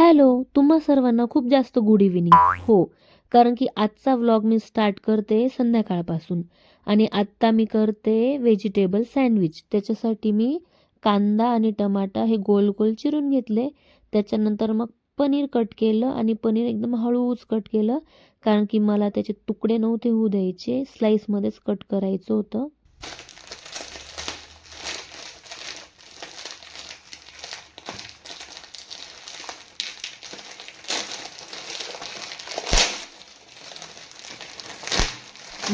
Hello, तुम्हा सर्वांना खूप जास्त गुड इव्हनिंग. हो, कारण की आजचा व्लॉग मी स्टार्ट करते संध्याकाळपासून आणि आत्ता मी करते व्हेजिटेबल सँडविच. त्याच्यासाठी मी कांदा आणि टमाटा हे गोल-गोल चिरून घेतले. त्याच्यानंतर मग पनीर कट केलं आणि पनीर एकदम हळूच कट केलं, कारण की मला त्याचे तुकडे नव्हते होऊ द्यायचे, स्लाईसमध्येच कट करायचं होतं.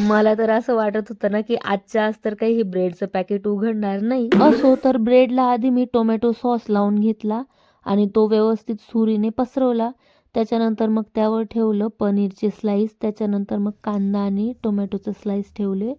मला तर असं वाटत होतं ना, की आजच्या आज तर काही हे ब्रेडचं पॅकेट उघडणार नाही. असो तर ब्रेडला आधी मी टोमॅटो सॉस लावून घेतला आणि तो व्यवस्थित सुरीने पसरवला. त्याच्यानंतर मग त्यावर ठेवलं पनीरचे स्लाईस, त्याच्यानंतर मग कांदा आणि टोमॅटोचे स्लाईस ठेवले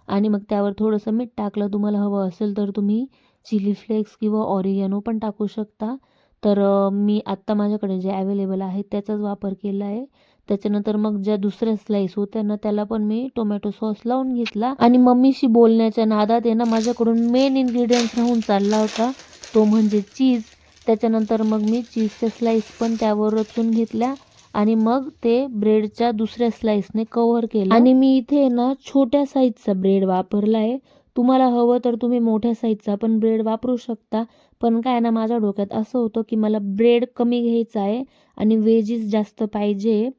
आणि मग त्यावर थोडंसं मीठ टाकलं. तुम्हाला हवं असेल तर तुम्ही चिली फ्लेक्स किंवा ऑरिगॅनो पण टाकू शकता. तर मी आत्ता माझ्याकडे जे अवेलेबल आहे त्याचाच वापर केला आहे. त्याच्यानंतर मग ज्या दुसऱ्या स्लाईस होत्या ना, त्याला पण मी टोमॅटो सॉस लावून घेतला आणि मम्मीशी बोलण्याच्या नादात आहे ना, माझ्याकडून मेन इन्ग्रेडियंट राहून चालला होता, तो म्हणजे चीज. त्याच्यानंतर मग मी चीजच्या स्लाईस पण त्यावर रचून घेतल्या आणि मग ते ब्रेडच्या दुसऱ्या स्लाईसने कव्हर केलं आणि मी इथे ना छोट्या साईजचा ब्रेड वापरला आहे. तुम्हाला हवं तर तुम्ही मोठ्या साईजचा पण ब्रेड वापरू शकता. पण काय ना, माझ्या डोक्यात असं होतं की मला ब्रेड कमी घ्यायचा आहे आणि व्हेजीस जास्त पाहिजे.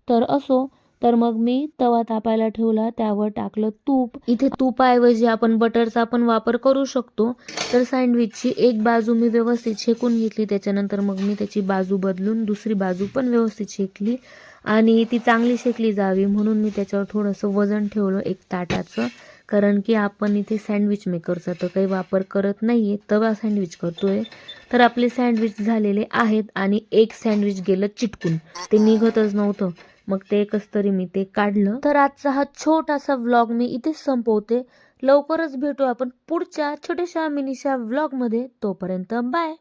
तर असो, तर मग मी तवा तापायला ठेवला, त्यावर टाकलं तूप. इथे तुपाऐवजी आपण बटरचा पण वापर करू शकतो. तर सँडविचची एक बाजू मी व्यवस्थित शेकून घेतली, त्याच्यानंतर मग मी त्याची बाजू बदलून दुसरी बाजू पण व्यवस्थित शेकली आणि ती चांगली शेकली जावी म्हणून मी त्याच्यावर थोडंसं वजन ठेवलं एक ताटाचं. कारण की आपण इथे सँडविच मेकरचा तर काही वापर करत नाही आहे, तवा सँडविच करतो आहे. तर आपले सँडविच झालेले आहेत आणि एक सँडविच गेलं चिटकून, ते निघतच नव्हतं. मग ते एकच तरी मी ते काढलं. तर आजचा हा छोटासा व्लॉग मी इथेच संपवते. लवकरच भेटू आपण पुढच्या छोट्याशा मिनीशा व्लॉगमध्ये. तोपर्यंत बाय.